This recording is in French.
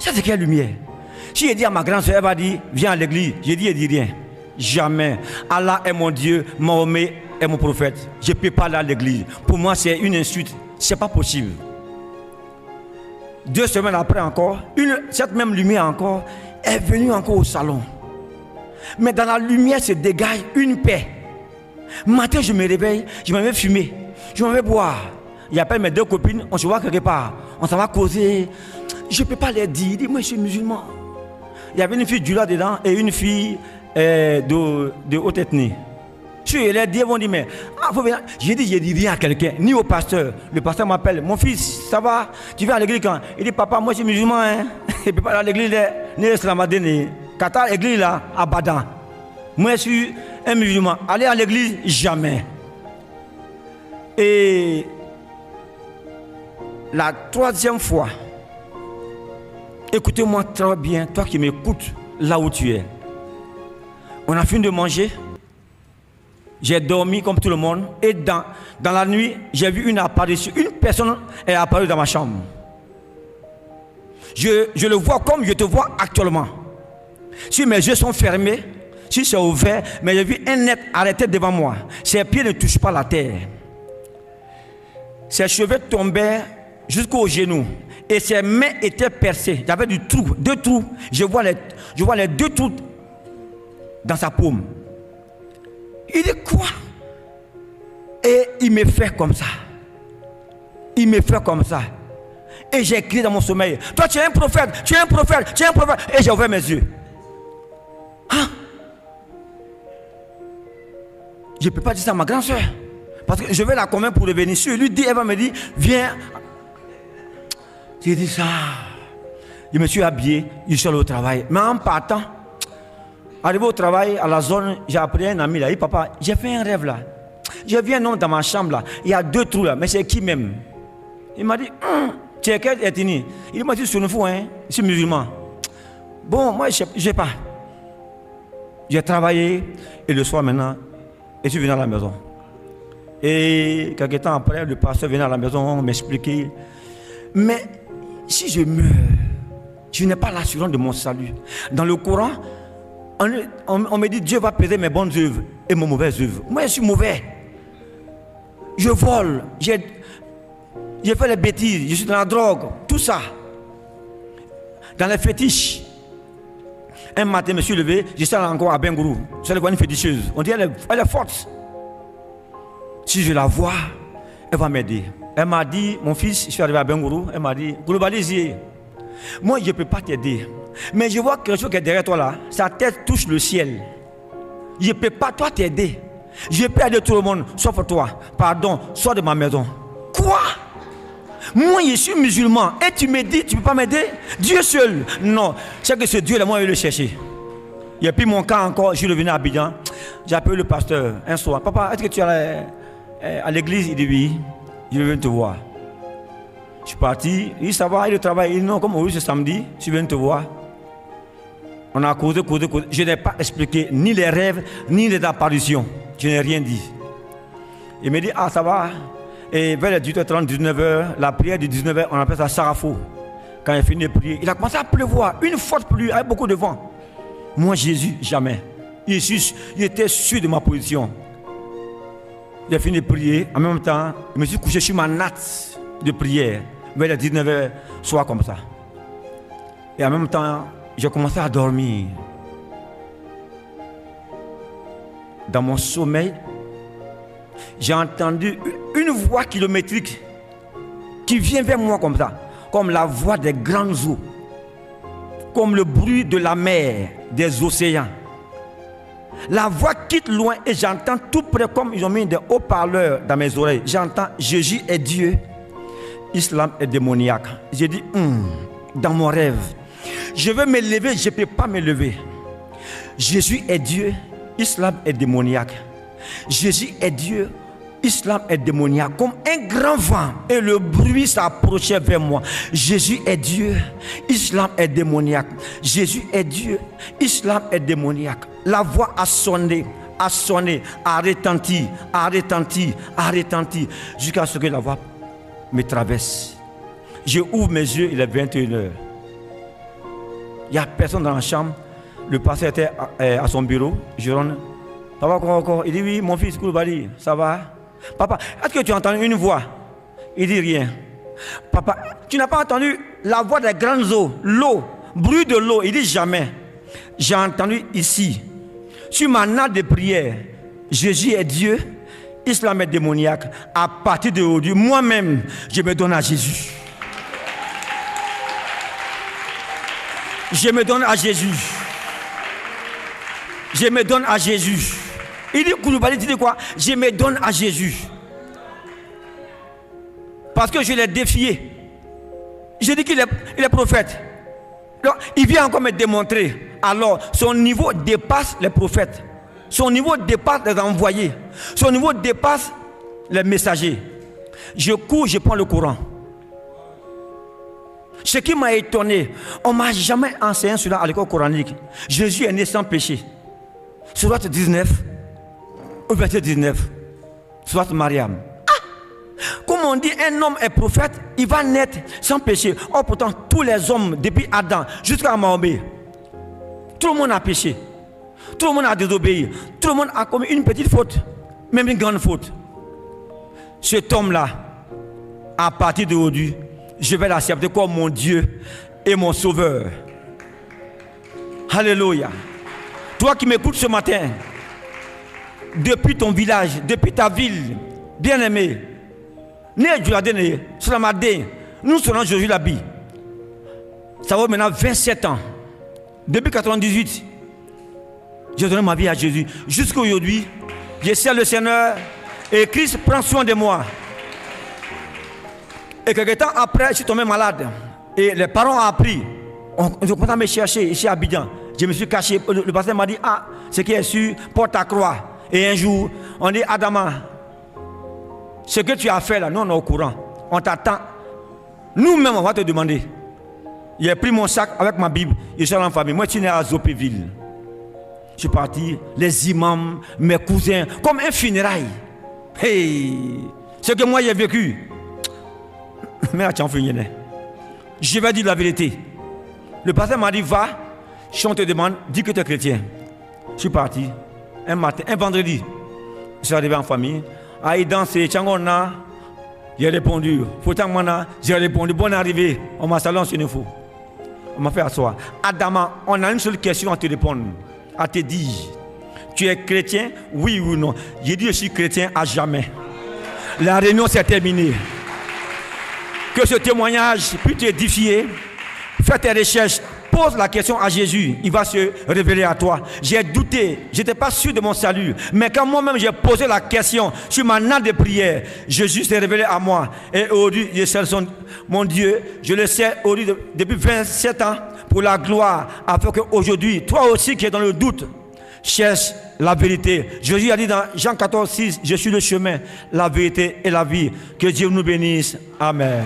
Ça, c'est quelle lumière? Si je dis à ma grande soeur, elle va dire, viens à l'église. Je dis, elle dit rien. Jamais. Allah est mon Dieu, Mahomet est mon prophète. Je ne peux pas aller à l'église. Pour moi, c'est une insulte. Ce n'est pas possible. 2 semaines après encore, cette même lumière encore est venue encore au salon. Mais dans la lumière se dégage une paix. Matin, je me réveille, je m'en vais fumer, je m'en vais boire. J'appelle mes 2 copines, on se voit quelque part, on s'en va causer. Je ne peux pas les dire, moi je suis musulman. Il y avait une fille du là dedans et une fille de haute ethnie. Je les dis, ils vont dire, mais j'ai dit rien à quelqu'un, ni au pasteur. Le pasteur m'appelle, mon fils, ça va? Tu viens à l'église quand? Il dit, papa, moi je suis musulman, hein? Je ne peux pas aller à l'église, ni Islamadé, ni Qatar, l'église là, à Badan. Moi je suis un musulman. Aller à l'église, jamais. Et la 3e fois, écoutez-moi très bien, toi qui m'écoutes là où tu es. On a fini de manger. J'ai dormi comme tout le monde. Et dans la nuit, j'ai vu une apparition. Une personne est apparue dans ma chambre. Je le vois comme je te vois actuellement. Si mes yeux sont fermés, si c'est ouvert, mais j'ai vu un être arrêté devant moi. Ses pieds ne touchent pas la terre. Ses cheveux tombaient jusqu'aux genoux. Et ses mains étaient percées. Il y avait 2 trous. Je vois les 2 trous dans sa paume. Il dit quoi? Et il me fait comme ça. Il me fait comme ça. Et j'ai crié dans mon sommeil. Toi tu es un prophète, tu es un prophète, tu es un prophète. Et j'ai ouvert mes yeux. Hein? Je ne peux pas dire ça à ma grande soeur. Parce que je vais la convaincre pour revenir. Si je lui dis, elle va me dire, viens. J'ai dit ça. Je me suis habillé, je suis allé au travail. Mais en partant, arrivé au travail, à la zone, j'ai appelé un ami là. Il dit, papa, j'ai fait un rêve là. Je viens non dans ma chambre là. Il y a 2 trous là, mais c'est qui même? Il m'a dit, tu es quelle ethnie? Il m'a dit, je suis fou, hein? Je suis musulman. Bon, moi, je ne sais pas. J'ai travaillé et le soir maintenant, je suis venu à la maison. Et quelques temps après, le pasteur venait à la maison m'expliquer. Mais si je meurs, je n'ai pas l'assurance de mon salut. Dans le Coran, on me dit Dieu va peser mes bonnes œuvres et mes mauvaises œuvres. Moi, je suis mauvais. Je vole, j'ai fait les bêtises, je suis dans la drogue, tout ça. Dans les fétiches. Un matin, je me suis levé, je suis allé encore à Bengourou. Je suis allé voir une féticheuse. On dit elle est forte. Si je la vois, elle va m'aider. Elle m'a dit, mon fils, je suis arrivé à Bengourou, elle m'a dit, globalise. Moi, je ne peux pas t'aider. Mais je vois quelque chose qui est derrière toi là. Sa tête touche le ciel. Je ne peux pas toi t'aider. Je peux aider tout le monde, sauf toi. Pardon, sors de ma maison. Quoi? Moi, je suis musulman. Et tu me dis, tu ne peux pas m'aider? Dieu seul. Non, c'est que ce Dieu-là, moi, je vais le chercher. Et puis mon cas encore, je suis revenu à Abidjan. J'ai appelé le pasteur un soir. Papa, est-ce que tu es à l'église? Il dit oui. Je vais venir te voir. Je suis parti. Il dit ça va, il travaille. Il dit non, comme aujourd'hui c'est samedi, je suis venu te voir. On a causé. Je n'ai pas expliqué ni les rêves, ni les apparitions. Je n'ai rien dit. Il me dit, ah ça va. Et vers les 18h30, 19h, la prière de 19h, on appelle ça Sarafo. Quand il a fini de prier, il a commencé à pleuvoir. Une forte pluie avec beaucoup de vent. Moi, Jésus, jamais. Il était sûr de ma position. Il a fini de prier. En même temps, je me suis couché sur ma natte de prière. Vers les 19h, soit comme ça. Et en même temps, j'ai commencé à dormir. Dans mon sommeil, j'ai entendu une voix kilométrique qui vient vers moi comme ça, comme la voix des grandes eaux, comme le bruit de la mer, des océans. La voix quitte loin et j'entends tout près, comme ils ont mis des haut-parleurs dans mes oreilles. J'entends Jésus est Dieu, Islam est démoniaque. J'ai dit, dans mon rêve, je veux me lever, je ne peux pas me lever. Jésus est Dieu, Islam est démoniaque. Jésus est Dieu, Islam est démoniaque. Comme un grand vent et le bruit s'approchait vers moi. Jésus est Dieu, Islam est démoniaque. Jésus est Dieu, Islam est démoniaque. La voix a sonné, a retenti, jusqu'à ce que la voix me traverse. Je ouvre mes yeux, il est 21h. Il n'y a personne dans la chambre. Le pasteur était à son bureau. Je rentre. Papa, encore. Il dit oui, mon fils Koulibaly, ça va? Papa, est-ce que tu as entendu une voix? Il dit rien. Papa, tu n'as pas entendu la voix des grandes eaux, l'eau, bruit de l'eau? Il dit jamais. J'ai entendu ici, sur ma nappe de prière, Jésus est Dieu, Islam est démoniaque. À partir d'aujourd'hui, moi-même, je me donne à Jésus. Je me donne à Jésus. Je me donne à Jésus. Il dit, Koulibaly, tu dis quoi? Je me donne à Jésus. Parce que je l'ai défié. J'ai dit qu'il est prophète. Donc, il vient encore me démontrer. Alors, son niveau dépasse les prophètes. Son niveau dépasse les envoyés. Son niveau dépasse les messagers. Je cours, je prends le Coran. Ce qui m'a étonné, on ne m'a jamais enseigné cela à l'école coranique. Jésus est né sans péché. Surat 19, au verset 19, Surat Mariam. Comme on dit, un homme est prophète, il va naître sans péché. Or pourtant, tous les hommes, depuis Adam jusqu'à Mahomet, tout le monde a péché. Tout le monde a désobéi. Tout le monde a commis une petite faute, même une grande faute. Cet homme-là, à partir d'aujourd'hui, je vais l'accepter comme mon Dieu et mon Sauveur. Alléluia. Toi qui m'écoutes ce matin, depuis ton village, depuis ta ville, bien-aimé, nous serons Jésus l'habit. Ça va maintenant 27 ans. Depuis 98, j'ai donné ma vie à Jésus. Jusqu'à aujourd'hui, je sers le Seigneur et Christ prend soin de moi. Et quelques temps après, je suis tombé malade. Et les parents ont appris. Ils ont commencé à me chercher ici à Abidjan. Je me suis caché. Le pasteur m'a dit, ah, ce qui est sûr, porte ta croix. Et un jour, on dit, Adama, ce que tu as fait là, nous on est au courant. On t'attend. Nous-mêmes, on va te demander. J'ai pris mon sac avec ma Bible. Je suis allé en famille. Moi, je suis né à Zopéville. Je suis parti. Les imams, mes cousins, comme un funérail. Hey, ce que moi j'ai vécu. Mais je vais dire la vérité. Le pasteur m'a dit, va, si on te demande, dis que tu es chrétien. Je suis parti. Un matin, un vendredi, je suis arrivé en famille. Aïe danser, Tchangona, j'ai répondu. Fotangmana, j'ai répondu. Bonne arrivée. On m'a salué sur une fois. On m'a fait asseoir. Adama, on a une seule question à te répondre. À te dire. Tu es chrétien, oui ou non? J'ai dit je suis chrétien à jamais. La réunion s'est terminée. Que ce témoignage puisse t'édifier. Fais tes recherches. Pose la question à Jésus, il va se révéler à toi. J'ai douté, je n'étais pas sûr de mon salut. Mais quand moi-même j'ai posé la question sur ma nappe de prière, Jésus s'est révélé à moi. Et aujourd'hui, je sais mon Dieu, je le sais aujourd'hui depuis 27 ans pour la gloire. Afin qu'aujourd'hui, toi aussi qui es dans le doute, cherche la vérité. Jésus a dit dans Jean 14, 6, je suis le chemin, la vérité et la vie. Que Dieu nous bénisse. Amen.